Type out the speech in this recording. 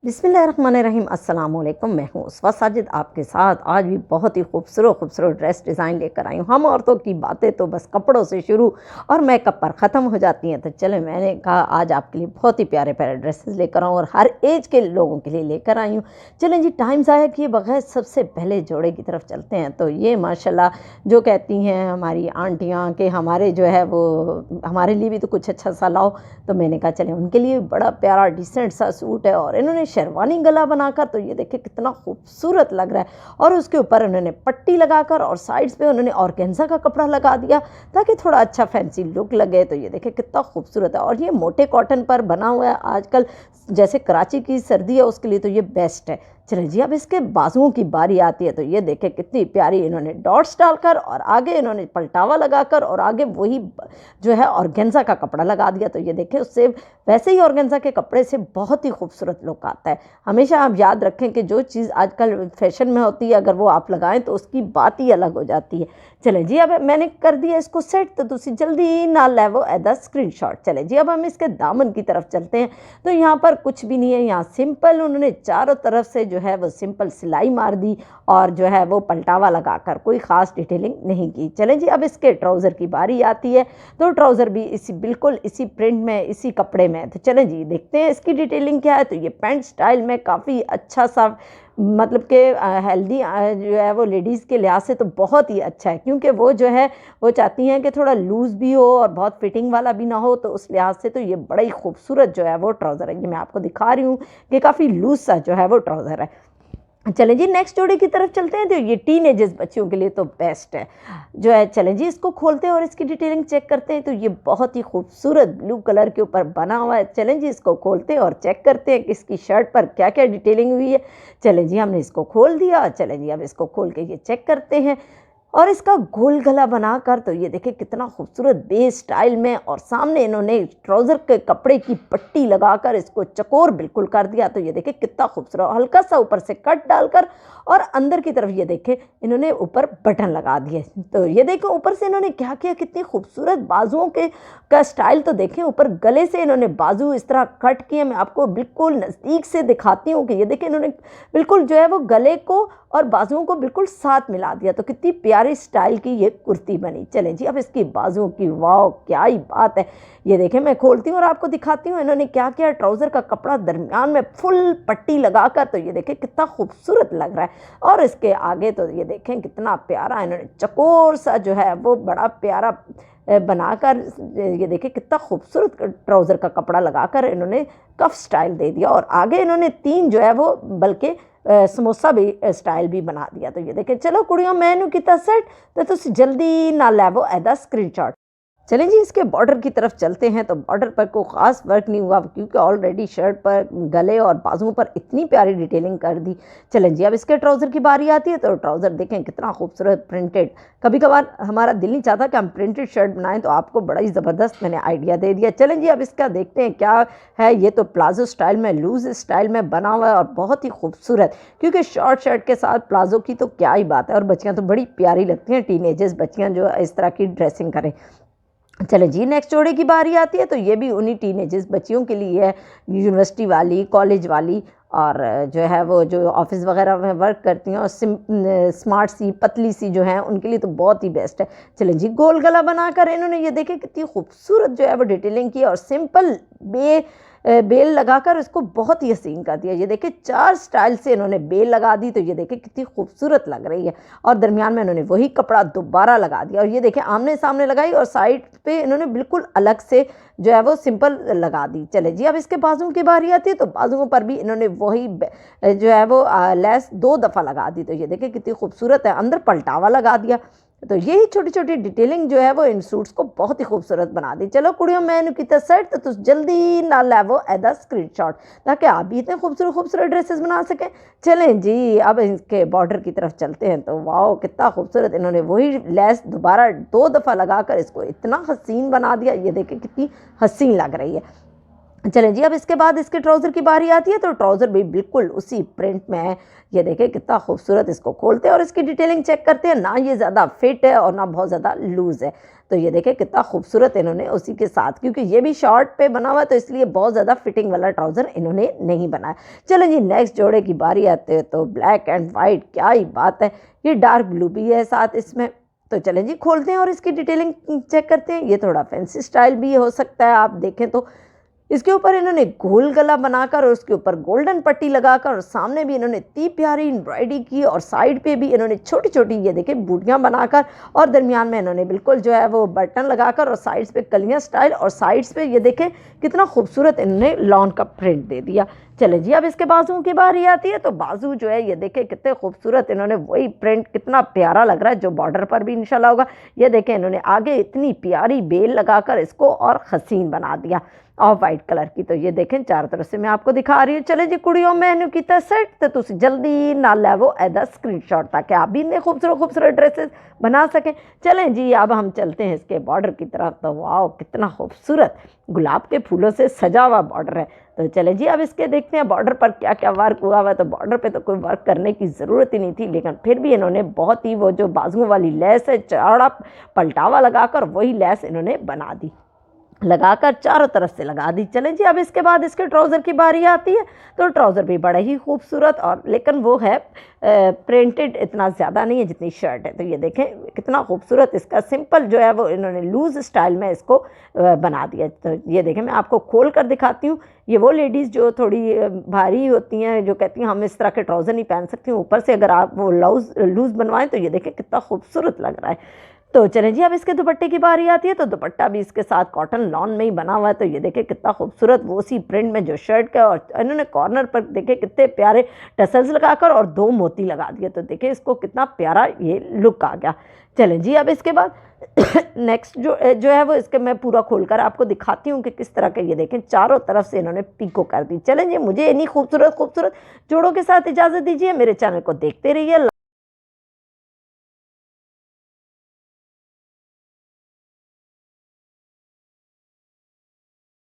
बिस्मिल्लाहिर्रहमानिर्रहीम अस्सलाम वालेकुम। मैं हूँ उसवा साजिद आपके साथ। आज भी बहुत ही खूबसूरत ड्रेस डिज़ाइन लेकर आई हूँ। हम औरतों की बातें तो बस कपड़ों से शुरू और मेकअप पर ख़त्म हो जाती हैं। तो चले मैंने कहा आज आपके लिए बहुत ही प्यारे प्यारे ड्रेसेस लेकर आऊँ और हर एज के लोगों के लिए लेकर आई हूँ। चलें जी, टाइम ज़ाया किए बगैर सबसे पहले जोड़े की तरफ चलते हैं। तो ये माशाल्लाह जो कहती हैं हमारी आंटियाँ कि हमारे जो है वो हमारे लिए भी तो कुछ अच्छा सा लाओ, तो मैंने कहा चलें उनके लिए बड़ा प्यारा डिसेंट सा सूट है और इन्होंने शेरवानी गला बनाकर, तो ये देखिए कितना खूबसूरत लग रहा है। और उसके ऊपर उन्होंने पट्टी लगाकर और साइड्स पे उन्होंने ऑर्गेन्जा का कपड़ा लगा दिया ताकि थोड़ा अच्छा फैंसी लुक लगे। तो ये देखिए कितना खूबसूरत है और ये मोटे कॉटन पर बना हुआ है। आजकल जैसे कराची की सर्दी है उसके लिए तो ये बेस्ट है। चलिए जी, अब इसके बाजुओं की बारी आती है। तो ये देखें कितनी प्यारी इन्होंने डॉट्स डालकर और आगे इन्होंने पलटावा लगाकर और आगे वही जो है ऑर्गेन्जा का कपड़ा लगा दिया। तो ये देखें उससे वैसे ही ऑर्गेन्जा के कपड़े से बहुत ही खूबसूरत लुक आता है। हमेशा आप याद रखें कि जो चीज़ आजकल फैशन में होती है अगर वो आप लगाएं तो उसकी बात ही अलग हो जाती है। चलें जी, अब मैंने कर दिया इसको सेट, तो तुसी जल्दी ना लेवो एदा स्क्रीनशॉट। चलें जी, अब हम इसके दामन की तरफ चलते हैं। तो यहाँ पर कुछ भी नहीं है, यहाँ सिंपल उन्होंने चारों तरफ से जो है वो सिंपल सिलाई मार दी और जो है वो पलटावा लगाकर कोई ख़ास डिटेलिंग नहीं की। चलें जी, अब इसके ट्राउज़र की बारी आती है। तो ट्राउज़र भी बिल्कुल इसी प्रिंट में इसी कपड़े में। तो चलें जी देखते हैं इसकी डिटेलिंग क्या है। तो ये पैंट स्टाइल में काफ़ी अच्छा सा, मतलब कि हेल्दी जो है वो लेडीज़ के लिहाज से तो बहुत ही अच्छा है, क्योंकि वो जो है वो चाहती हैं कि थोड़ा लूज़ भी हो और बहुत फिटिंग वाला भी ना हो। तो उस लिहाज से तो ये बड़ा ही खूबसूरत जो है वो ट्राउज़र है। ये मैं आपको दिखा रही हूँ कि काफ़ी लूज़ सा जो है वो ट्राउज़र है। चलें जी नेक्स्ट जोड़े की तरफ चलते हैं। तो ये टीनेजर्स बच्चियों के लिए तो बेस्ट है जो है। चलें जी इसको खोलते हैं और इसकी डिटेलिंग चेक करते हैं। तो ये बहुत ही खूबसूरत ब्लू कलर के ऊपर बना हुआ है। चलें जी इसको खोलते हैं और चेक करते हैं कि इसकी शर्ट पर क्या क्या डिटेलिंग हुई है। चलें जी, हमने इसको खोल दिया। चलें जी, अब इसको खोल के ये चेक करते हैं और इसका गोल गला बनाकर, तो ये देखिए कितना खूबसूरत बेस स्टाइल में और सामने इन्होंने ट्राउज़र के कपड़े की पट्टी लगाकर इसको चकोर बिल्कुल कर दिया। तो ये देखिए कितना खूबसूरत, हल्का सा ऊपर से कट डालकर और अंदर की तरफ ये देखें इन्होंने ऊपर बटन लगा दिए। तो ये देखो ऊपर से इन्होंने क्या किया, कितनी खूबसूरत बाजुओं के का स्टाइल। तो देखें ऊपर गले से इन्होंने बाजू इस तरह कट किए। मैं आपको बिल्कुल नज़दीक से दिखाती हूँ कि ये देखें इन्होंने बिल्कुल जो है वो गले को और बाजुओं को बिल्कुल साथ मिला दिया। तो कितनी प्यारी स्टाइल की ये कुर्ती बनी। चलें जी, अब इसकी बाजुओं की वाह क्या ही बात है। ये देखें मैं खोलती हूँ और आपको दिखाती हूँ इन्होंने क्या किया। ट्राउज़र का कपड़ा दरमियान में फुल पट्टी लगाकर, तो ये देखें कितना खूबसूरत लग रहा है। और इसके आगे तो ये देखें कितना प्यारा इन्होंने चकोर सा जो है वो बड़ा प्यारा बनाकर, ये देखिए कितना खूबसूरत ट्राउज़र का कपड़ा लगाकर इन्होंने कफ स्टाइल दे दिया। और आगे इन्होंने तीन जो है वो बल्कि समोसा भी स्टाइल भी बना दिया। तो ये देखें, चलो कुड़ियों मैनू किता सेट, तो तुम जल्दी ना लैवो एदा स्क्रीनशॉट। चलें जी इसके बॉर्डर की तरफ चलते हैं। तो बॉर्डर पर कोई ख़ास वर्क नहीं हुआ क्योंकि ऑलरेडी शर्ट पर गले और बाजुओं पर इतनी प्यारी डिटेलिंग कर दी। चलें जी अब इसके ट्राउज़र की बारी आती है। तो ट्राउज़र देखें कितना खूबसूरत प्रिंटेड। कभी कभार हमारा दिल नहीं चाहता कि हम प्रिंटेड शर्ट बनाएं, तो आपको बड़ा ही ज़बरदस्त मैंने आइडिया दे दिया। चलें जी अब इसका देखते हैं क्या है। ये तो प्लाजो स्टाइल में, लूज़ स्टाइल में बना हुआ है और बहुत ही खूबसूरत, क्योंकि शॉर्ट शर्ट के साथ प्लाजो की तो क्या ही बात है। और बच्चियाँ तो बड़ी प्यारी लगती हैं, टीनेजर्स बच्चियाँ जो इस तरह की ड्रेसिंग करें। चले जी नेक्स्ट जोड़े की बारी आती है। तो ये भी उन्हीं टीनेजर्स बच्चियों के लिए है, यूनिवर्सिटी वाली, कॉलेज वाली और जो है वो जो ऑफिस वगैरह में वर्क करती हैं और स्मार्ट सी पतली सी जो है उनके लिए तो बहुत ही बेस्ट है। चलें जी गोल गला बनाकर इन्होंने ये देखें कितनी खूबसूरत जो है वो डिटेलिंग की और सिंपल बेल लगाकर इसको बहुत ही हसीन कर दिया। ये देखिए चार स्टाइल से इन्होंने बेल लगा दी। तो ये देखिए कितनी खूबसूरत लग रही है और दरमियान में इन्होंने वही कपड़ा दोबारा लगा दिया और ये देखिए आमने सामने लगाई और साइड पे इन्होंने बिल्कुल अलग से जो है वो सिंपल लगा दी। चले जी अब इसके बाजुओं की बारी आती है। तो बाजुओं पर भी इन्होंने वही जो है वो लेस दो दफ़ा लगा दी। तो ये देखिए कितनी खूबसूरत है, अंदर पलटावा लगा दिया। तो यही छोटी छोटी डिटेलिंग जो है वो इन सूट्स को बहुत ही खूबसूरत बना दी। चलो कुड़ियों मैंने किया सेट, तो तुम जल्दी ना लैवो एदा स्क्रीनशॉट ताकि आप भी इतने खूबसूरत खूबसूरत ड्रेसेस बना सकें। चलें जी अब इसके बॉर्डर की तरफ चलते हैं। तो वाह कितना खूबसूरत, इन्होंने वही लेस दोबारा दो दफ़ा लगाकर इसको इतना हसीन बना दिया। ये देखें कितनी हसीन लग रही है। चलें जी, अब इसके बाद इसके ट्राउज़र की बारी आती है, तो ट्राउज़र भी बिल्कुल उसी प्रिंट में है। ये देखें कितना खूबसूरत, इसको खोलते हैं और इसकी डिटेलिंग चेक करते हैं, ना ये ज़्यादा फिट है और ना बहुत ज़्यादा लूज़ है। तो ये देखें कितना खूबसूरत इन्होंने उसी के साथ, क्योंकि ये भी शॉर्ट पे बना हुआ है तो इसलिए बहुत ज़्यादा फिटिंग वाला ट्राउज़र इन्होंने नहीं बनाया। चलें जी, नेक्स्ट जोड़े की बारी आते हैं, तो ब्लैक एंड वाइट, क्या ही बात है, ये डार्क ब्लू भी है साथ इसमें। तो चलें जी, खोलते हैं और इसकी डिटेलिंग चेक करते हैं। ये थोड़ा फैंसी स्टाइल भी हो सकता है, आप देखें तो इसके ऊपर इन्होंने गोल गला बनाकर और उसके ऊपर गोल्डन पट्टी लगाकर और सामने भी इन्होंने इतनी प्यारी एम्ब्रॉयडरी की और साइड पे भी इन्होंने छोटी छोटी ये देखें बूटियाँ बनाकर और दरमियान में इन्होंने बिल्कुल जो है वो बटन लगाकर और साइड्स पे कलियाँ स्टाइल और साइड्स पे ये देखें कितना खूबसूरत इन्होंने लॉन का प्रिंट दे दिया। चले जी, अब इसके बाजुओं की बारी आती है, तो बाजू जो है ये देखें कितने खूबसूरत इन्होंने वही प्रिंट, कितना प्यारा लग रहा है जो बॉर्डर पर भी इंशाल्लाह होगा। ये देखें इन्होंने आगे इतनी प्यारी बेल लगाकर इसको और हसीन बना दिया ऑफ वाइट कलर की। तो ये देखें चारों तरफ से मैं आपको दिखा रही हूँ। चले जी कुड़ियों मैनू कीता सेट, तो तुम जल्दी ना लैवो एदा स्क्रीनशॉट, ताकि आप भी इतने खूबसूरत खूबसूरत ड्रेसेस बना सकें। चलें जी, अब हम चलते हैं इसके बॉर्डर की तरफ। तो वाह, कितना खूबसूरत गुलाब के फूलों से सजा हुआ बॉर्डर है। तो चलें जी, अब इसके देखते हैं बॉर्डर पर क्या क्या वर्क हुआ हुआ है। तो बॉर्डर पे तो कोई वर्क करने की ज़रूरत ही नहीं थी, लेकिन फिर भी इन्होंने बहुत ही वो जो बाजुओं वाली लेस है, चौड़ा पलटावा लगाकर वही लेस इन्होंने बना दी, लगाकर चारों तरफ से लगा दी। चलें जी, अब इसके बाद इसके ट्राउज़र की बारी आती है। तो ट्राउज़र भी बड़ा ही खूबसूरत और लेकिन वो है प्रिंटेड इतना ज़्यादा नहीं है जितनी शर्ट है। तो ये देखें कितना खूबसूरत इसका सिंपल जो है वो इन्होंने लूज़ स्टाइल में इसको बना दिया। तो ये देखें मैं आपको खोल कर दिखाती हूँ। ये वो लेडीज़ जो थोड़ी भारी होती हैं, जो कहती हैं हम इस तरह के ट्राउज़र नहीं पहन सकती, ऊपर से अगर आप वो लूज़ बनवाएं तो ये देखें कितना खूबसूरत लग रहा है। तो चलें जी, अब इसके दुपट्टे की बारी आती है। तो दुपट्टा भी इसके साथ कॉटन लॉन में ही बना हुआ है। तो ये देखें कितना खूबसूरत वो उसी प्रिंट में जो शर्ट का, और इन्होंने कॉर्नर पर देखें कितने प्यारे टसल्स लगाकर और 2 मोती लगा दिए। तो देखें इसको कितना प्यारा ये लुक आ गया। चलें जी, अब इसके बाद नेक्स्ट जो है वो इसके मैं पूरा खोलकर आपको दिखाती हूँ कि किस तरह के ये देखें चारों तरफ से इन्होंने पीको कर दी। चलें जी, मुझे इन्हीं खूबसूरत खूबसूरत जोड़ों के साथ इजाज़त दीजिए। मेरे चैनल को देखते रहिए।